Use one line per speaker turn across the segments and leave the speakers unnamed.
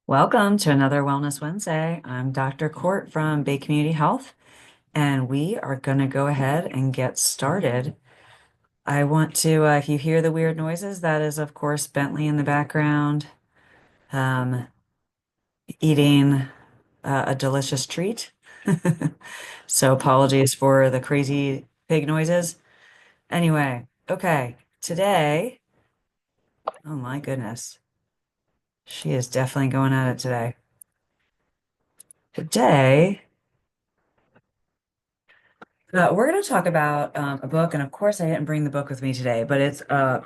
Welcome to another Wellness Wednesday. I'm Dr. Court from Bay Community Health, and we are going to go ahead and get started. I want to, if you hear the weird noises, that is, of course, Bentley in the background, um, eating a delicious treat. So apologies for the crazy pig noises. Anyway, okay, today, oh my goodness, she is definitely going at it today. Today, we're going to talk about a book, and of course, I didn't bring the book with me today, but it's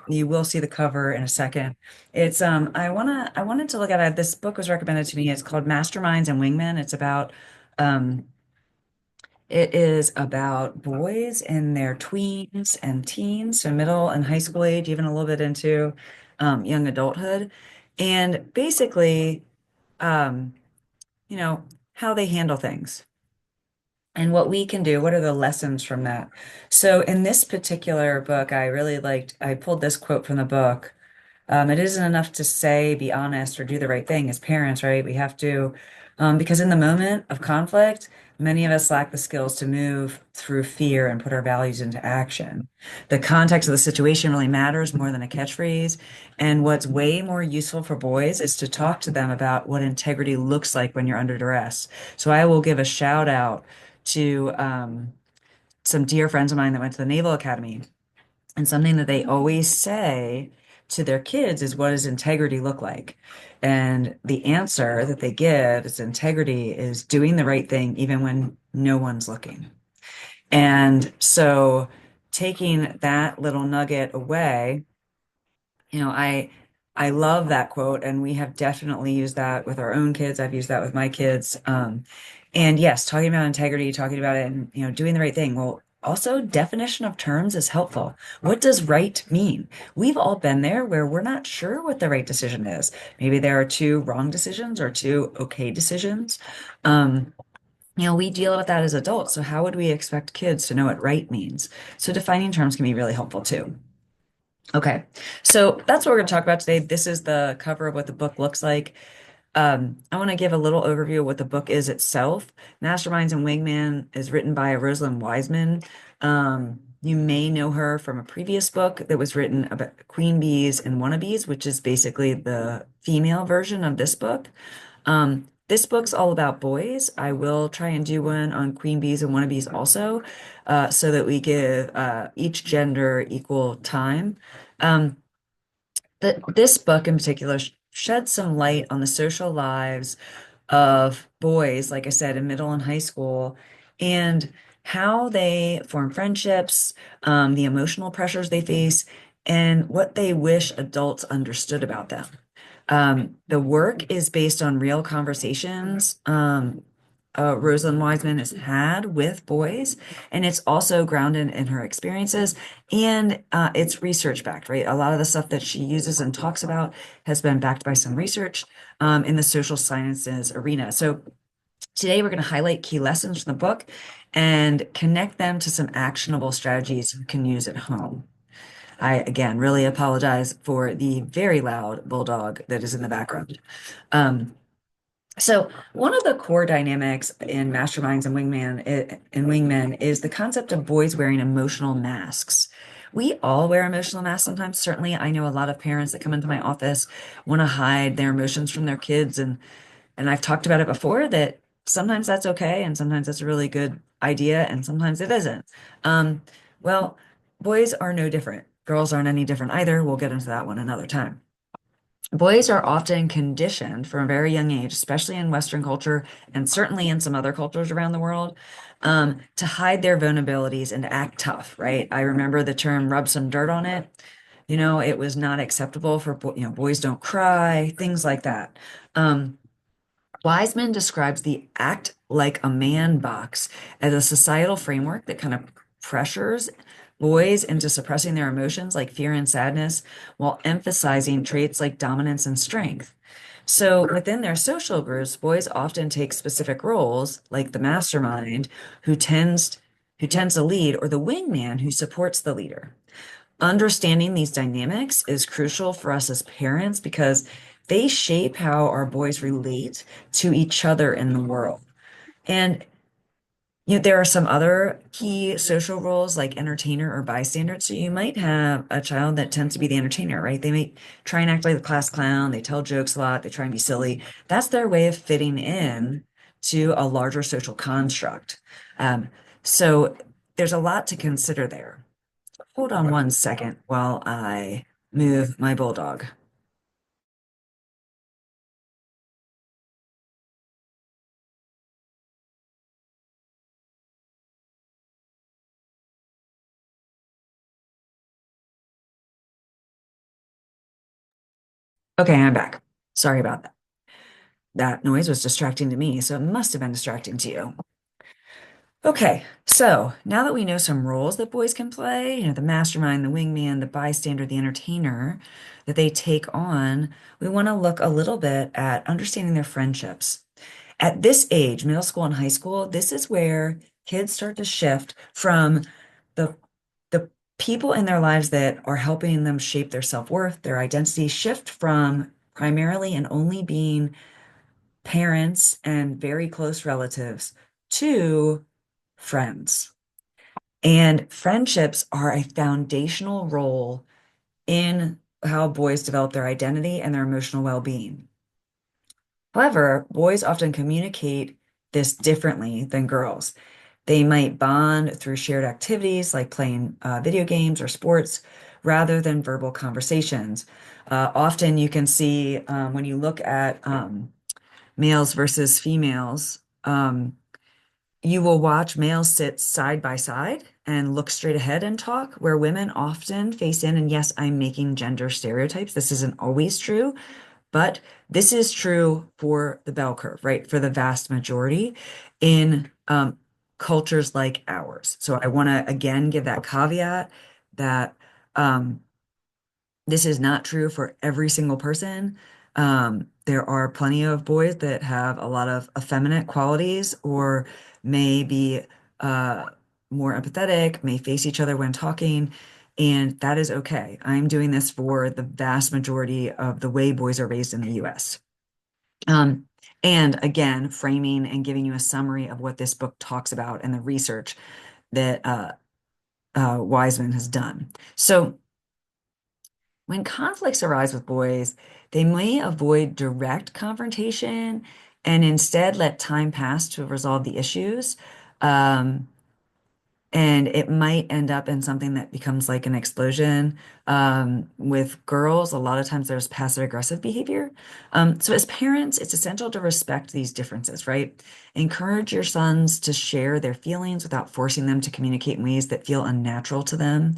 you will see the cover in a second. It's I wanted to look at it. This book was recommended to me. It's called Masterminds and Wingmen. Um, it is about boys in their tweens and teens, so middle and high school age, even a little bit into young adulthood, and basically, um, you know, how they handle things and what we can do. What are the lessons from that? So in this particular book, I pulled this quote from the book. It isn't enough to say, be honest, or do the right thing as parents, right? We have to, because in the moment of conflict, many of us lack the skills to move through fear and put our values into action. The context of the situation really matters more than a catchphrase. And what's way more useful for boys is to talk to them about what integrity looks like when you're under duress. So I will give a shout out to some dear friends of mine that went to the Naval Academy. And something that they always say to their kids is, what does integrity look like? And the answer that they give is integrity is doing the right thing even when no one's looking. And so taking that little nugget away, you know, I love that quote, and we have definitely used that with our own kids. I've used that with my kids. And yes, talking about integrity, talking about it, and doing the right thing. Well, also definition of terms is helpful. What does right mean? We've all been there where we're not sure what the right decision is. Maybe there are two wrong decisions or two okay decisions. Um, we deal with that as adults. So how would we expect kids to know what right means? So defining terms can be really helpful too. Okay, so that's what we're going to talk about today. This is the cover of what the book looks like. I want to give a little overview of what the book is itself. Masterminds and Wingman is written by Rosalind Wiseman. You may know her from a previous book that was written about queen bees and wannabes, which is basically the female version of this book. This book's all about boys. I will try and do one on queen bees and wannabes also, so that we give each gender equal time. Um, this book in particular sheds some light on the social lives of boys, like I said, in middle and high school, and how they form friendships, the emotional pressures they face, and what they wish adults understood about them. The work is based on real conversations Rosalind Wiseman has had with boys, and it's also grounded in her experiences, and it's research backed, right? A lot of the stuff that she uses and talks about has been backed by some research in the social sciences arena. So today we're going to highlight key lessons from the book and connect them to some actionable strategies you can use at home. I, again, really apologize for the very loud bulldog that is in the background. Um, so one of the core dynamics in Masterminds and Wingmen is the concept of boys wearing emotional masks. We all wear emotional masks sometimes. Certainly, I know a lot of parents that come into my office want to hide their emotions from their kids, and I've talked about it before that sometimes that's okay, and sometimes that's a really good idea, and sometimes it isn't. Um, well, boys are no different. Girls aren't any different either. We'll get into that one another time. Boys are often conditioned from a very young age, especially in Western culture and certainly in some other cultures around the world, to hide their vulnerabilities and act tough, right? I remember the term rub some dirt on it. It was not acceptable for, boys don't cry, things like that. Wiseman describes the act like a man box as a societal framework that kind of pressures boys into suppressing their emotions like fear and sadness while emphasizing traits like dominance and strength. So within their social groups, boys often take specific roles, like the mastermind who tends to lead, or the wingman who supports the leader. Understanding these dynamics is crucial for us as parents because they shape how our boys relate to each other in the world. And there are some other key social roles like entertainer or bystander. So you might have a child that tends to be the entertainer, right? They might try and act like the class clown. They tell jokes a lot. They try and be silly. That's their way of fitting in to a larger social construct. Um, so there's a lot to consider there. Hold on one second while I move my bulldog. Okay, I'm back. Sorry about that. That noise was distracting to me, so it must have been distracting to you. Okay, so now that we know some roles that boys can play, the mastermind, the wingman, the bystander, the entertainer, that they take on, we want to look a little bit at understanding their friendships. At this age, middle school and high school, this is where kids start to shift from the the people in their lives that are helping them shape their self-worth, their identity, shift from primarily and only being parents and very close relatives to friends. And friendships are a foundational role in how boys develop their identity and their emotional well-being. However, boys often communicate this differently than girls. They might bond through shared activities like playing video games or sports rather than verbal conversations. Often you can see when you look at males versus females, you will watch males sit side by side and look straight ahead and talk, where women often face in. And yes, I'm making gender stereotypes. This isn't always true, but this is true for the bell curve, right? For the vast majority in cultures like ours. So I want to again give that caveat that um, this is not true for every single person. There are plenty of boys that have a lot of effeminate qualities or may be uh, more empathetic, may face each other when talking, and that is okay. I'm doing this for the vast majority of the way boys are raised in the US. Um, and again, framing and giving you a summary of what this book talks about and the research that Wiseman has done. So, when conflicts arise with boys, they may avoid direct confrontation and instead let time pass to resolve the issues. Um, and it might end up in something that becomes like an explosion. With girls, a lot of times there's passive aggressive behavior. So as parents, it's essential to respect these differences, right? Encourage your sons to share their feelings without forcing them to communicate in ways that feel unnatural to them.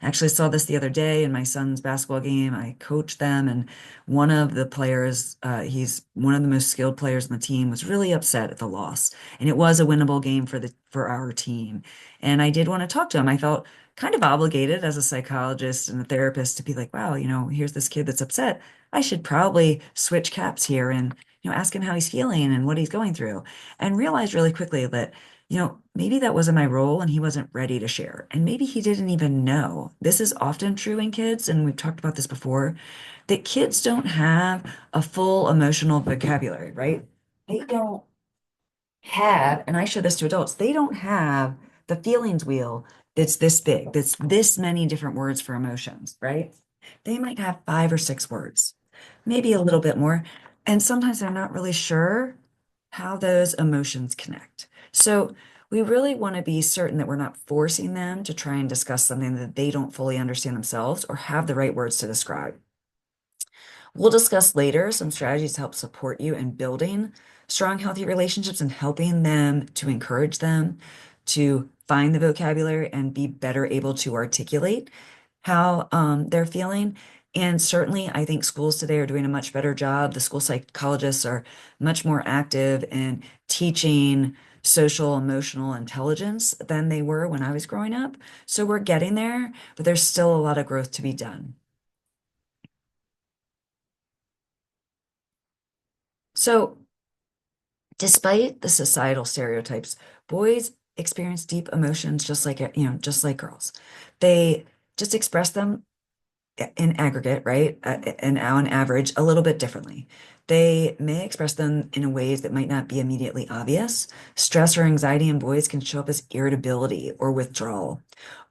I actually saw this the other day in my son's basketball game. I coached them, and one of the players, he's one of the most skilled players on the team, was really upset at the loss. And it was a winnable game for our team. And I did want to talk to him. I felt kind of obligated as a psychologist and a therapist to be like, wow, here's this kid that's upset. I should probably switch caps here and, ask him how he's feeling and what he's going through. And realized really quickly that, maybe that wasn't my role and he wasn't ready to share. And maybe he didn't even know. This is often true in kids, and we've talked about this before, that kids don't have a full emotional vocabulary, right? They don't have, and I show this to adults, they don't have the feelings wheel that's this big, that's this many different words for emotions, right? They might have 5 or 6 words, maybe a little bit more. And sometimes they're not really sure how those emotions connect. So we really want to be certain that we're not forcing them to try and discuss something that they don't fully understand themselves or have the right words to describe. We'll discuss later some strategies to help support you in building strong, healthy relationships and helping them to encourage them to find the vocabulary and be better able to articulate how they're feeling. And certainly, I think schools today are doing a much better job. The school psychologists are much more active in teaching social emotional intelligence than they were when I was growing up. So we're getting there, but there's still a lot of growth to be done. So despite the societal stereotypes, boys experience deep emotions just like just like girls. They just express them in aggregate, right? And on average, a little bit differently. They may express them in ways that might not be immediately obvious. Stress or anxiety in boys can show up as irritability or withdrawal,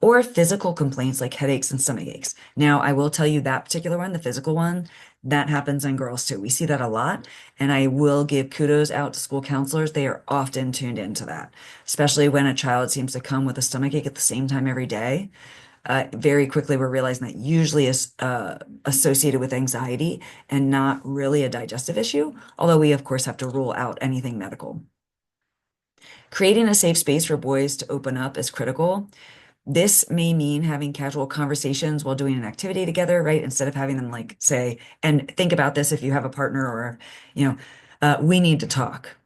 or physical complaints like headaches and stomach aches. Now, I will tell you that particular one, the physical one, that happens in girls too. We see that a lot, and I will give kudos out to school counselors. They are often tuned into that, especially when a child seems to come with a stomach ache at the same time every day. Very quickly we're realizing that usually is associated with anxiety and not really a digestive issue, although we of course have to rule out anything medical. Creating a safe space for boys to open up is critical. This may mean having casual conversations while doing an activity together, right? Instead of having them like say, and think about this if you have a partner or, you know, we need to talk.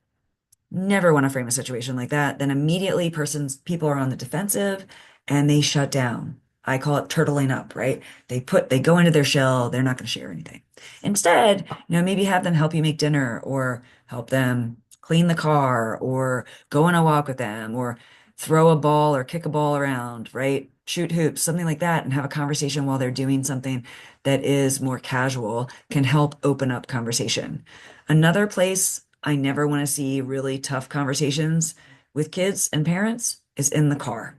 Never want to frame a situation like that. Then immediately people are on the defensive and they shut down. I call it turtling up, right? They go into their shell. They're not going to share anything. Instead, maybe have them help you make dinner or help them clean the car or go on a walk with them or throw a ball or kick a ball around, right? Shoot hoops, something like that, and have a conversation while they're doing something that is more casual can help open up conversation. Another place I never want to see really tough conversations with kids and parents is in the car.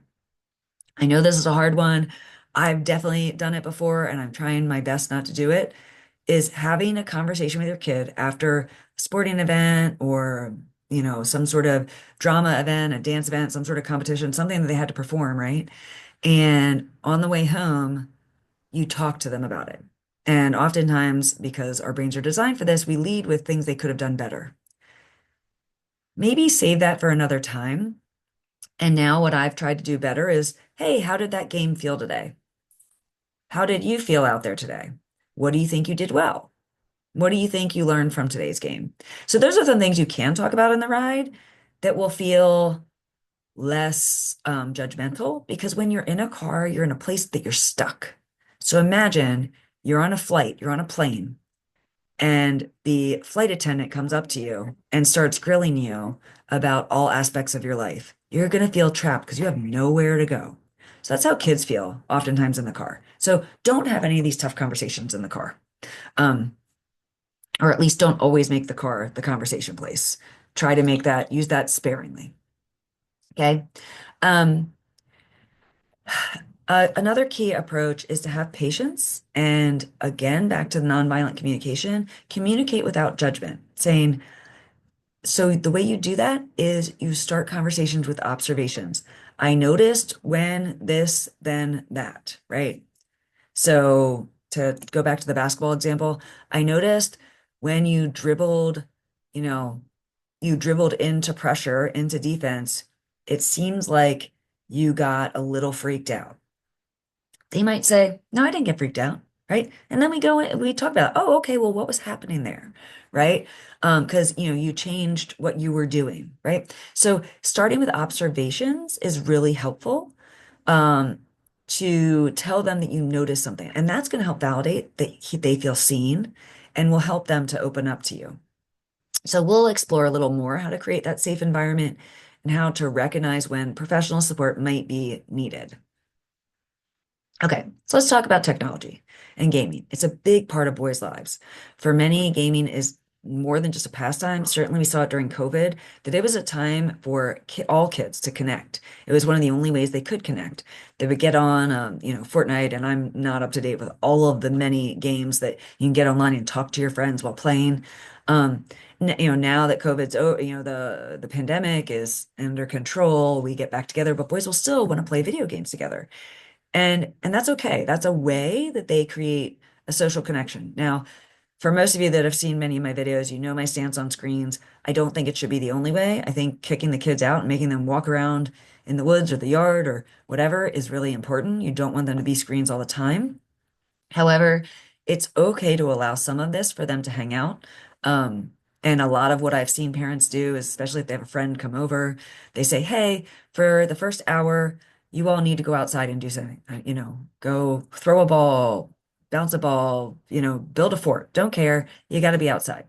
I know this is a hard one. I've definitely done it before, and I'm trying my best not to do it, is having a conversation with your kid after a sporting event or, some sort of drama event, a dance event, some sort of competition, something that they had to perform, right? And on the way home, you talk to them about it. And oftentimes, because our brains are designed for this, we lead with things they could have done better. Maybe save that for another time. And now what I've tried to do better is, hey, how did that game feel today? How did you feel out there today? What do you think you did well? What do you think you learned from today's game? So those are some things you can talk about in the ride that will feel less judgmental because when you're in a car, you're in a place that you're stuck. So imagine you're on a flight, you're on a plane, and the flight attendant comes up to you and starts grilling you about all aspects of your life. You're going to feel trapped because you have nowhere to go. So that's how kids feel oftentimes in the car. So don't have any of these tough conversations in the car. Um, or at least don't always make the car the conversation place. Try to use that sparingly. Okay. Um, Another key approach is to have patience. And again, back to the nonviolent communication, communicate without judgment, saying, so the way you do that is you start conversations with observations. I noticed when this, then that, right? So to go back to the basketball example, I noticed when you know, you dribbled into pressure, into defense, it seems like you got a little freaked out. They might say, no, I didn't get freaked out, right? And then we talk about, oh, okay, well, what was happening there, right? Because you changed what you were doing, right? So starting with observations is really helpful um, to tell them that you notice something, and that's going to help validate that they feel seen, and will help them to open up to you. So we'll explore a little more how to create that safe environment and how to recognize when professional support might be needed. Okay, so let's talk about technology and gaming. It's a big part of boys' lives. For many, gaming is more than just a pastime. Certainly, we saw it during COVID, that it was a time for all kids to connect. It was one of the only ways they could connect. They would get on, Fortnite, and I'm not up to date with all of the many games that you can get online and talk to your friends while playing. Um, now that COVID's, the pandemic is under control, we get back together, but boys will still want to play video games together. And that's okay. That's a way that they create a social connection. Now, for most of you that have seen many of my videos, you know my stance on screens. I don't think it should be the only way. I think kicking the kids out and making them walk around in the woods or the yard or whatever is really important. You don't want them to be screens all the time. However, it's okay to allow some of this for them to hang out. Um, and a lot of what I've seen parents do is, especially if they have a friend come over, they say, hey, for the first hour, you all need to go outside and do something. Go throw a ball, bounce a ball, build a fort. Don't care. You got to be outside.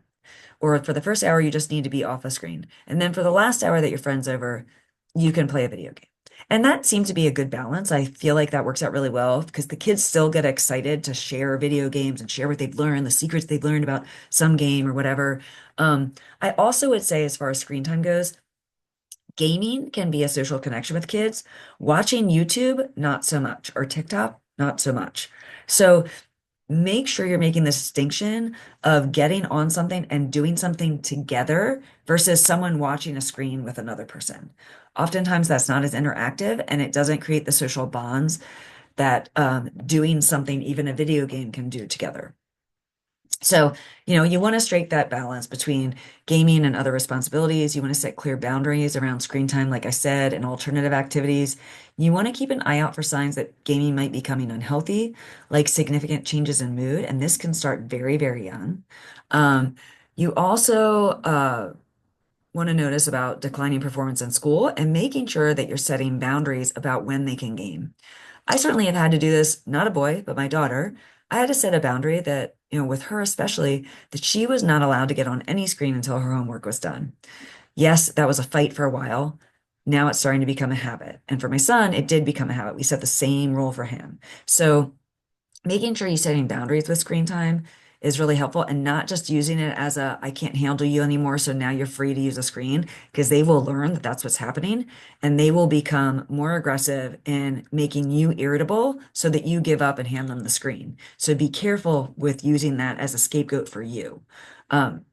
Or for the first hour, you just need to be off the screen. And then for the last hour that your friend's over, you can play a video game. And that seems to be a good balance. I feel like that works out really well because the kids still get excited to share video games and share what they've learned, the secrets they've learned about some game or whatever. I also would say, as far as screen time goes, gaming can be a social connection with kids. Watching YouTube, not so much, or TikTok, not so much. So make sure you're making the distinction of getting on something and doing something together versus someone watching a screen with another person. Oftentimes, that's not as interactive and it doesn't create the social bonds that doing something, even a video game, can do together. So, you want to strike that balance between gaming and other responsibilities. You want to set clear boundaries around screen time, like I said, and alternative activities. You want to keep an eye out for signs that gaming might be becoming unhealthy, like significant changes in mood, and this can start very, very young. Um, you also want to notice about declining performance in school and making sure that you're setting boundaries about when they can game. I certainly have had to do this, not a boy, but my daughter. I had to set a boundary that, with her especially, that she was not allowed to get on any screen until her homework was done. Yes, that was a fight for a while. Now it's starting to become a habit. And for my son, it did become a habit. We set the same rule for him. So making sure you're setting boundaries with screen time is really helpful and not just using it as a I can't handle you anymore, so now you're free to use a screen because they will learn that that's what's happening and they will become more aggressive in making you irritable so that you give up and hand them the screen. So be careful with using that as a scapegoat for you. Um,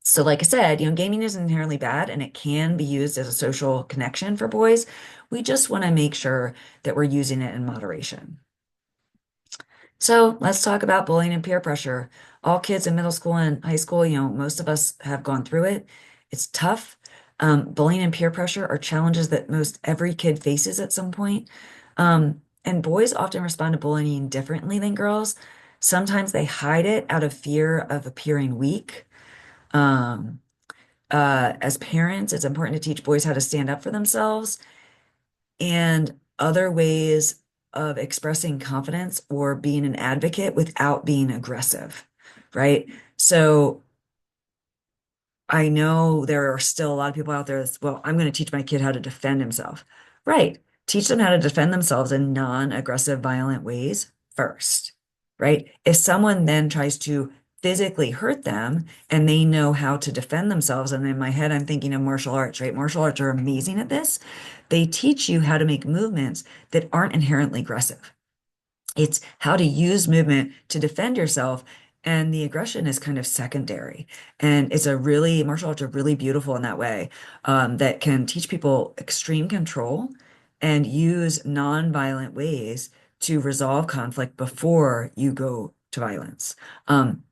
so like I said, gaming isn't inherently bad and it can be used as a social connection for boys. We just want to make sure that we're using it in moderation. So let's talk about bullying and peer pressure. All kids in middle school and high school, most of us have gone through it. It's tough. Bullying and peer pressure are challenges that most every kid faces at some point. And boys often respond to bullying differently than girls. Sometimes they hide it out of fear of appearing weak. Um, as parents, it's important to teach boys how to stand up for themselves and other ways of expressing confidence or being an advocate without being aggressive, right? So I know there are still a lot of people out there that's, well, I'm going to teach my kid how to defend himself. Right. Teach them how to defend themselves in non-aggressive, violent ways first, right? If someone then tries to physically hurt them and they know how to defend themselves, and in my head, I'm thinking of martial arts, right? Martial arts are amazing at this. They teach you how to make movements that aren't inherently aggressive. It's how to use movement to defend yourself. And the aggression is kind of secondary. And martial arts are really beautiful in that way, that can teach people extreme control and use non-violent ways to resolve conflict before you go to violence.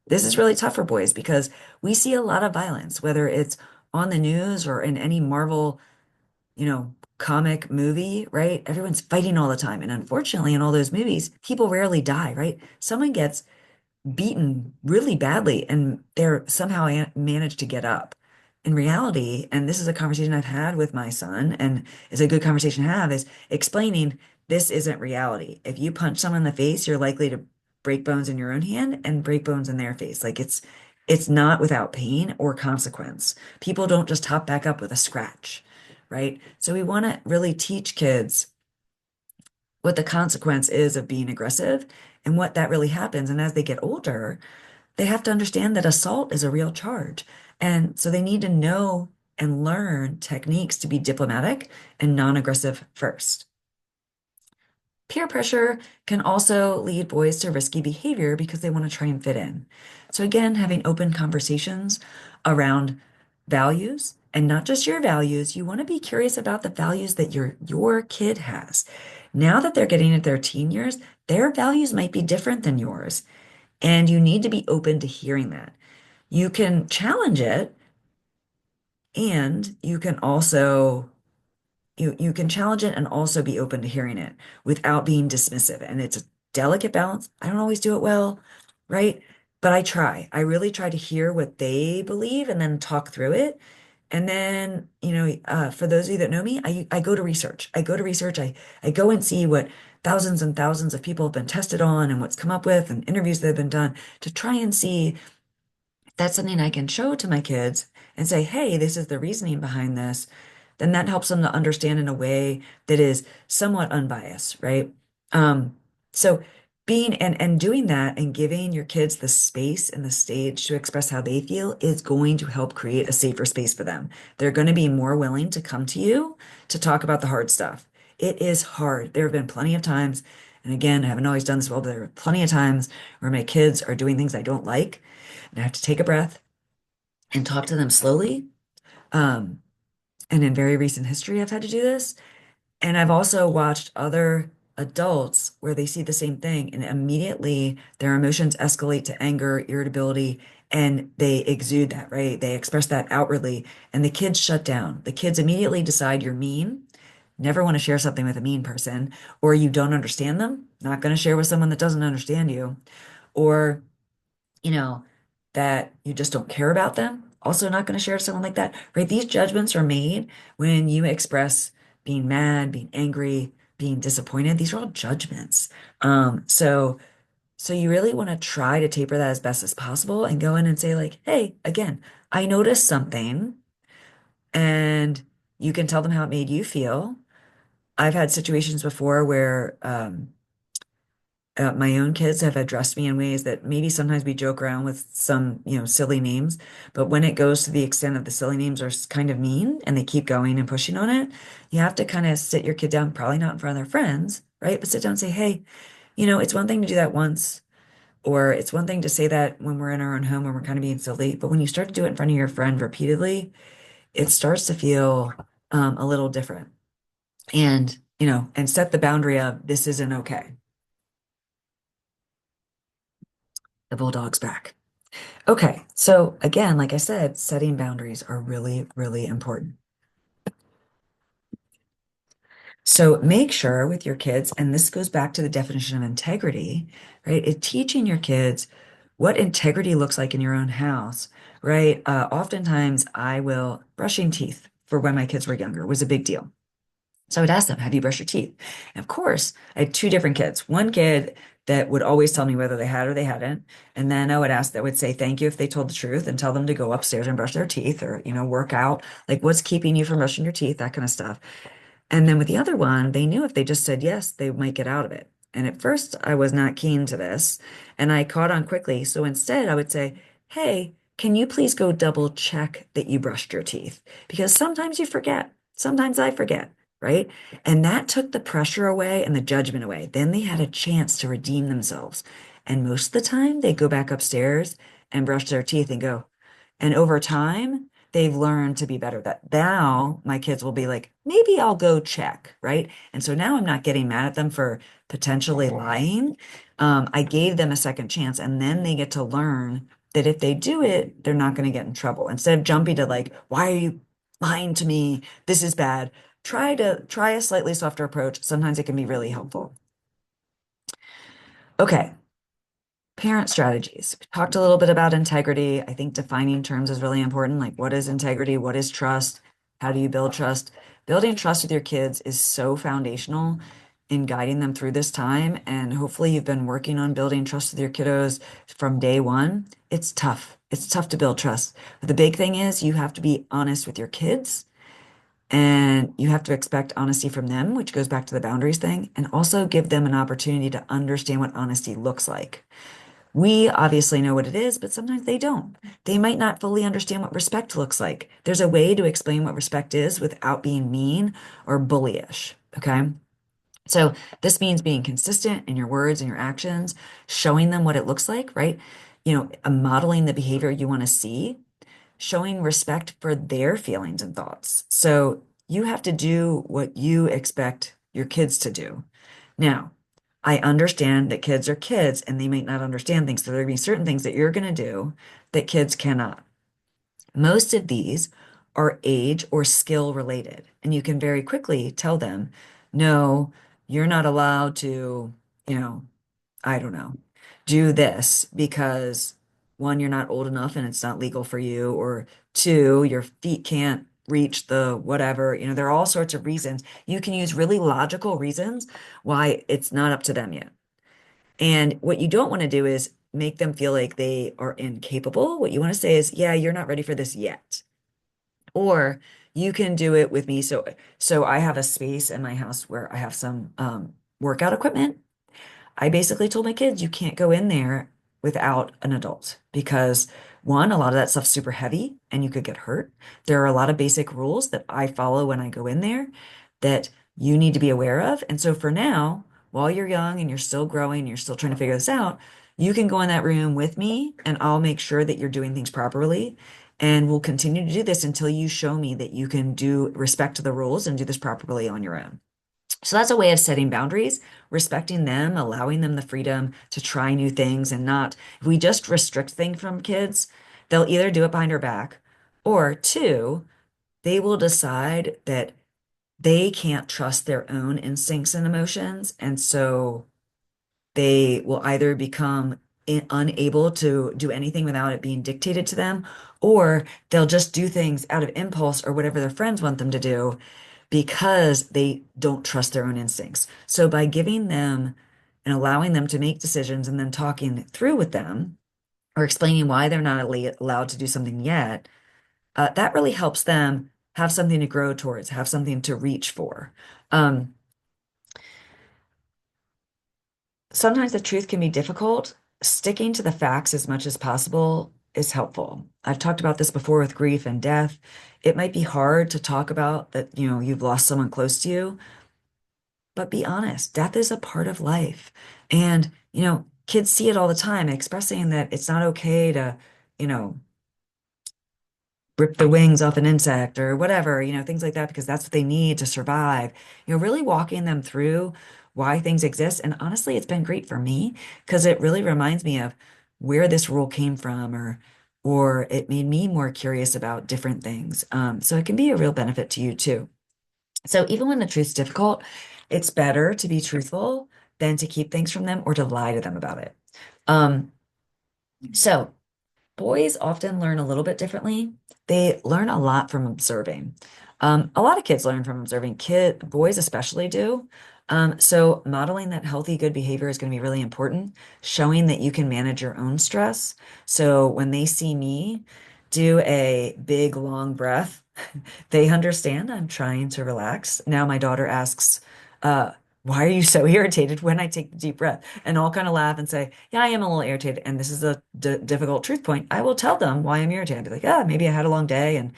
This is really tough for boys because we see a lot of violence, whether it's on the news or in any Marvel comic movie, right? Everyone's fighting all the time. And unfortunately, in all those movies, people rarely die, right? Someone gets beaten really badly and they're somehow managed to get up. In reality, and this is a conversation I've had with my son, and it's a good conversation to have, is explaining this isn't reality. If you punch someone in the face, you're likely to break bones in your own hand and break bones in their face. Like it's not without pain or consequence. People don't just hop back up with a scratch, right? So we want to really teach kids what the consequence is of being aggressive and what that really happens. And as they get older, they have to understand that assault is a real charge. And so they need to know and learn techniques to be diplomatic and non-aggressive first. Peer pressure can also lead boys to risky behavior because they want to try and fit in. So again, having open conversations around values and not just your values, you want to be curious about the values that your kid has. Now that they're getting into their teen years, their values might be different than yours, and you need to be open to hearing that. You can challenge it, and you can challenge it and also be open to hearing it without being dismissive. And it's a delicate balance. I don't always do it well, right? But I try. I really try to hear what they believe and then talk through it. And then, for those of you that know me, I go to research. I go to research. I go and see what thousands and thousands of people have been tested on and what's come up with and interviews that have been done to try and see if that's something I can show to my kids and say, hey, this is the reasoning behind this. then that helps them to understand in a way that is somewhat unbiased, right? Um, so being and doing that and giving your kids the space and the stage to express how they feel is going to help create a safer space for them. They're going to be more willing to come to you to talk about the hard stuff. It is hard. There have been plenty of times, and again, I haven't always done this well, but there are plenty of times where my kids are doing things I don't like, and I have to take a breath and talk to them slowly. Um, and in very recent history, I've had to do this. And I've also watched other adults where they see the same thing and immediately their emotions escalate to anger, irritability, and they exude that, right? They express that outwardly, and the kids shut down. The kids immediately decide you're mean, never want to share something with a mean person, or you don't understand them, not going to share with someone that doesn't understand you, or you know, that you just don't care about them, also not going to share with someone like that, right? These judgments are made when you express being mad, being angry, being disappointed. These are all judgments. So you really want to try to taper that as best as possible and go in and say like, hey, again, I noticed something, and you can tell them how it made you feel. I've had situations before where my own kids have addressed me in ways that maybe sometimes we joke around with some, silly names, but when it goes to the extent of the silly names are kind of mean and they keep going and pushing on it, you have to kind of sit your kid down, probably not in front of their friends, right? But sit down and say, hey, it's one thing to do that once, or it's one thing to say that when we're in our own home and we're kind of being silly, but when you start to do it in front of your friend repeatedly, it starts to feel a little different. And set the boundary of this isn't okay. The bulldog's back. Okay, so again, like I said, setting boundaries are really, really important. So make sure with your kids, and this goes back to the definition of integrity, right? Teaching your kids what integrity looks like in your own house, right? Oftentimes I will brushing teeth for when my kids were younger was a big deal. So I would ask them, have you brushed your teeth? And of course, I had two different kids. One kid that would always tell me whether they had or they hadn't. And then I would ask that would say thank you if they told the truth and tell them to go upstairs and brush their teeth or, work out. Like what's keeping you from brushing your teeth, that kind of stuff. And then with the other one, they knew if they just said yes, they might get out of it. And at first, I was not keen to this, and I caught on quickly. So instead, I would say, hey, can you please go double check that you brushed your teeth? Because sometimes you forget. Sometimes I forget, right? And that took the pressure away and the judgment away. Then they had a chance to redeem themselves. And most of the time, they go back upstairs and brush their teeth and go. And over time, they've learned to be better. That now my kids will be like, maybe I'll go check, right? And so now I'm not getting mad at them for potentially lying. I gave them a second chance, and then they get to learn that if they do it, they're not going to get in trouble. Instead of jumping to like, why are you lying to me? This is bad. Try a slightly softer approach. Sometimes it can be really helpful. Okay, parent strategies. We talked a little bit about integrity. I think defining terms is really important. Like, what is integrity? What is trust? How do you build trust? Building trust with your kids is so foundational in guiding them through this time. And hopefully, you've been working on building trust with your kiddos from day one. It's tough. It's tough to build trust. But the big thing is you have to be honest with your kids and you have to expect honesty from them, which goes back to the boundaries thing, and also give them an opportunity to understand what honesty looks like. We obviously know what it is, but sometimes they don't. They might not fully understand what respect looks like. There's a way to explain what respect is without being mean or bullyish. Okay. So this means being consistent in your words and your actions, showing them what it looks like, right? Modeling the behavior you want to see, showing respect for their feelings and thoughts. So you have to do what you expect your kids to do. Now, I understand that kids are kids and they might not understand things. So there are going to be certain things that you're going to do that kids cannot. Most of these are age or skill related, and you can very quickly tell them, no, you're not allowed to, you know, I don't know, do this because one, you're not old enough and it's not legal for you, or two, your feet can't reach the whatever. There are all sorts of reasons. You can use really logical reasons why it's not up to them yet. And what you don't want to do is make them feel like they are incapable. What you want to say is, yeah, you're not ready for this yet. Or you can do it with me. So I have a space in my house where I have some workout equipment. I basically told my kids you can't go in there without an adult because one, a lot of that stuff's super heavy and you could get hurt. There are a lot of basic rules that I follow when I go in there that you need to be aware of. And so for now, while you're young and you're still growing, you're still trying to figure this out, you can go in that room with me and I'll make sure that you're doing things properly. And we'll continue to do this until you show me that you can do respect to the rules and do this properly on your own. So that's a way of setting boundaries, respecting them, allowing them the freedom to try new things and not, if we just restrict things from kids, they'll either do it behind our back or two, they will decide that they can't trust their own instincts and emotions. And so they will either become unable to do anything without it being dictated to them, or they'll just do things out of impulse or whatever their friends want them to do because they don't trust their own instincts. So by giving them and allowing them to make decisions and then talking through with them or explaining why they're not allowed to do something yet, that really helps them have something to grow towards, have something to reach for. Um, Sometimes the truth can be difficult. Sticking to the facts as much as possible is helpful. I've talked about this before with grief and death. It might be hard to talk about that, you've lost someone close to you, but be honest, death is a part of life. And, kids see it all the time, expressing that it's not okay to, you know, rip the wings off an insect or whatever, things like that, because that's what they need to survive. Really walking them through why things exist. And honestly, it's been great for me because it really reminds me of where this rule came from or it made me more curious about different things. So it can be a real benefit to you too. So even when the truth's difficult, it's better to be truthful than to keep things from them or to lie to them about it. Um, so boys often learn a little bit differently. They learn a lot from observing. A lot of kids learn from observing. Boys especially do. So modeling that healthy, good behavior is going to be really important. Showing that you can manage your own stress. So when they see me do a big, long breath, they understand I'm trying to relax. Now my daughter asks, uh, why are you so irritated when I take the deep breath? And I'll kind of laugh and say, yeah, I am a little irritated. And this is a difficult truth point. I will tell them why I'm irritated. Be like, yeah, maybe I had a long day and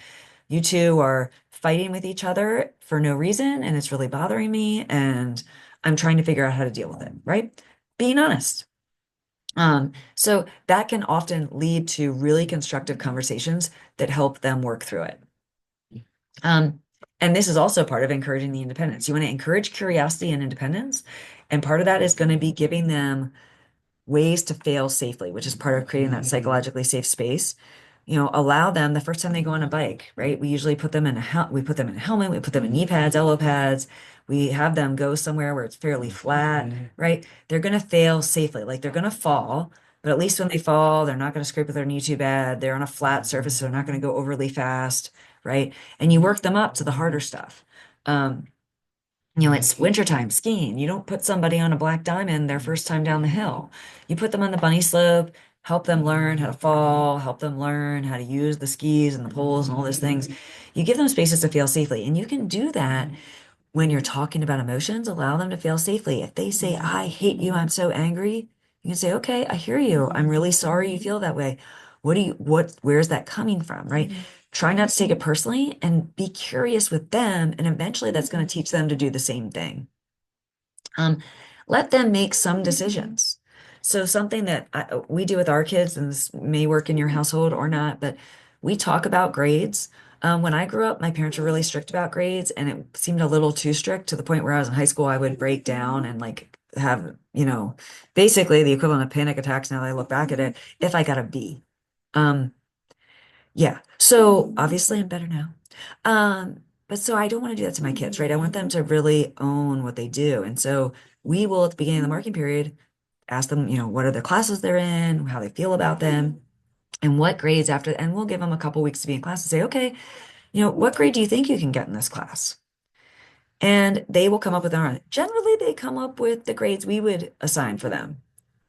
you two are fighting with each other for no reason. And it's really bothering me. And I'm trying to figure out how to deal with it, right? Being honest. So that can often lead to really constructive conversations that help them work through it. Um, and this is also part of encouraging the independence. You want to encourage curiosity and independence. And part of that is going to be giving them ways to fail safely, which is part of creating that psychologically safe space. Allow them the first time they go on a bike, right? We usually put them in we put them in a helmet, we put them in knee pads, elbow pads. We have them go somewhere where it's fairly flat, right? They're going to fail safely. Like they're going to fall, but at least when they fall, they're not going to scrape with their knee too bad. They're on a flat surface, so they're not going to go overly fast, right? And you work them up to the harder stuff. Um, it's wintertime skiing. You don't put somebody on a black diamond their first time down the hill. You put them on the bunny slope, help them learn how to fall, help them learn how to use the skis and the poles and all those things. You give them spaces to feel safely. And you can do that when you're talking about emotions, allow them to feel safely. If they say, I hate you, I'm so angry, you can say, okay, I hear you. I'm really sorry you feel that way. Where's that coming from, right? Try not to take it personally and be curious with them. And eventually that's going to teach them to do the same thing. Um, Let them make some decisions. So something that we do with our kids, and this may work in your household or not, but we talk about grades. When I grew up, my parents were really strict about grades, and it seemed a little too strict to the point where I was in high school, I would break down and like have, basically the equivalent of panic attacks now that I look back at it, if I got a B. Um, yeah. So obviously I'm better now. But so I don't want to do that to my kids, right? I want them to really own what they do. And so we will, at the beginning of the marking period, ask them, what are the classes they're in, how they feel about them, and what grades after, and we'll give them a couple weeks to be in class and say, okay, what grade do you think you can get in this class? And they will come up with their own. Generally, they come up with the grades we would assign for them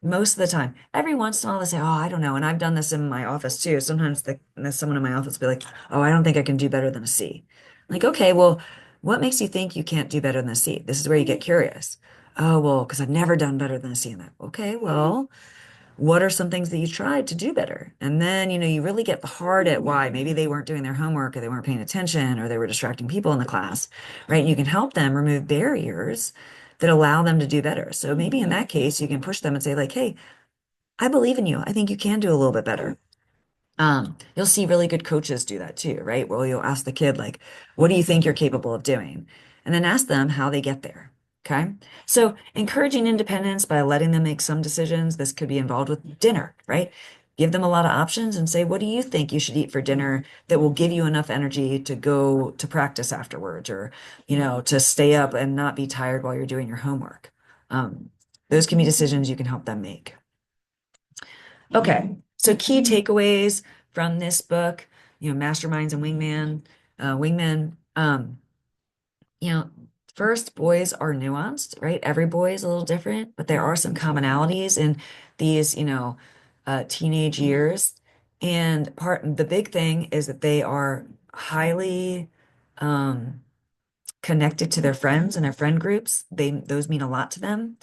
most of the time. Every once in a while, they say, oh, I don't know. And I've done this in my office too. Sometimes someone in my office will be like, oh, I don't think I can do better than a C. Like, okay, well, what makes you think you can't do better than a C? This is where you get curious. Oh, well, because I've never done better than a C in that. Okay, well, what are some things that you tried to do better? And then, you really get hard at why. Maybe they weren't doing their homework or they weren't paying attention or they were distracting people in the class, right? And you can help them remove barriers that allow them to do better. So maybe in that case, you can push them and say, like, hey, I believe in you. I think you can do a little bit better. You'll see really good coaches do that too, right? Well, you'll ask the kid, like, what do you think you're capable of doing? And then ask them how they get there. Okay. So encouraging independence by letting them make some decisions. This could be involved with dinner, right? Give them a lot of options and say, what do you think you should eat for dinner that will give you enough energy to go to practice afterwards or, to stay up and not be tired while you're doing your homework? Um, those can be decisions you can help them make. Okay, so key takeaways from this book, Masterminds and Wingmen. You know, first, boys are nuanced, right? Every boy is a little different, but there are some commonalities in these, teenage years. And the big thing is that they are highly um, connected to their friends and their friend groups. Those mean a lot to them.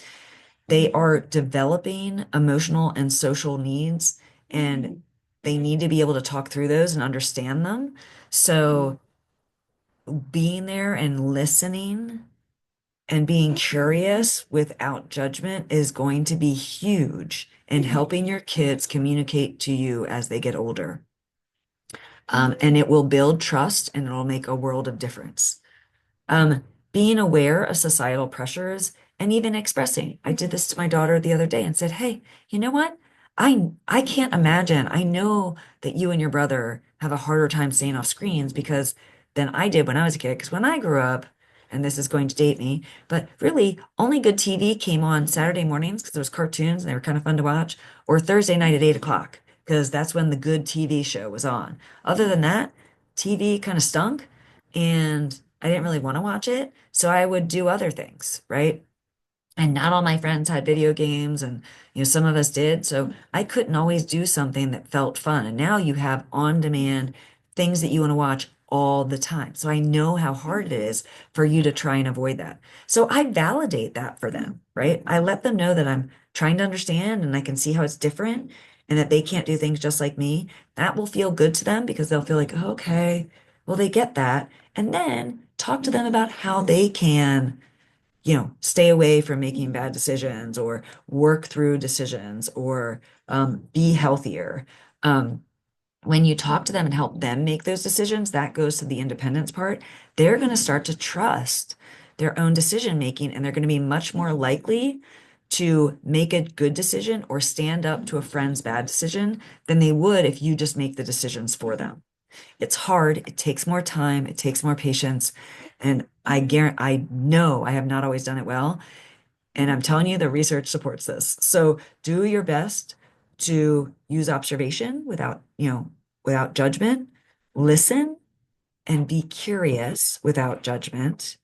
They are developing emotional and social needs, and they need to be able to talk through those and understand them. So being there and listening and being curious without judgment is going to be huge in helping your kids communicate to you as they get older. And it will build trust and it'll make a world of difference. Being aware of societal pressures and even expressing. I did this to my daughter the other day and said, "Hey, you know what? I can't imagine. I know that you and your brother have a harder time staying off screens because than I did when I was a kid. Because when I grew up, and this is going to date me, but really only good TV came on Saturday mornings because there was cartoons and they were kind of fun to watch, or Thursday night at 8 o'clock because that's when the good TV show was on. Other than that, TV kind of stunk and I didn't really want to watch it. So I would do other things, right? And not all my friends had video games, and some of us did. So I couldn't always do something that felt fun. And now you have on-demand things that you want to watch all the time. So I know how hard it is for you to try and avoid that. So I validate that for them, right? I let them know that I'm trying to understand and I can see how it's different and that they can't do things just like me. That will feel good to them because they'll feel like, "Oh, okay, well, they get that." And then talk to them about how they can stay away from making bad decisions or work through decisions or be healthier. Um, when you talk to them and help them make those decisions, that goes to the independence part. They're going to start to trust their own decision making and they're going to be much more likely to make a good decision or stand up to a friend's bad decision than they would if you just make the decisions for them. It's hard. It takes more time. It takes more patience. And I know I have not always done it well. And I'm telling you, the research supports this. So do your best to use observation without judgment, listen and be curious without judgment,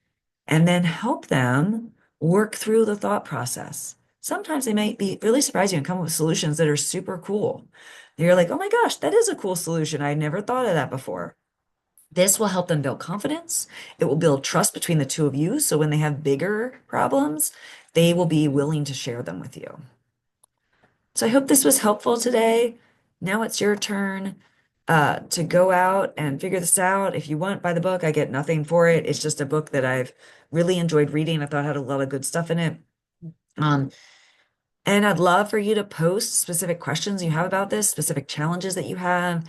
and then help them work through the thought process. Sometimes they might be really surprised you and come up with solutions that are super cool. You're like, oh my gosh, that is a cool solution. I never thought of that before. This will help them build confidence. It will build trust between the two of you. So when they have bigger problems, they will be willing to share them with you. So I hope this was helpful today. Now it's your turn to go out and figure this out. If you want, buy the book. I get nothing for it. It's just a book that I've really enjoyed reading. I thought it had a lot of good stuff in it. Um, and I'd love for you to post specific questions you have about this, specific challenges that you have,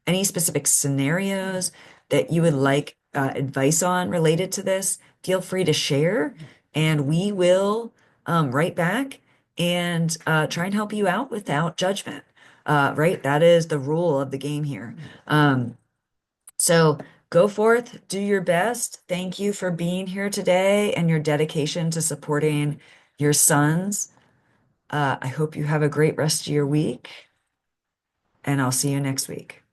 any specific scenarios that you would like advice on related to this. Feel free to share, and we will write back and try and help you out without judgment. Right? That is the rule of the game here. So go forth, do your best. Thank you for being here today and your dedication to supporting your sons. I hope you have a great rest of your week, and I'll see you next week.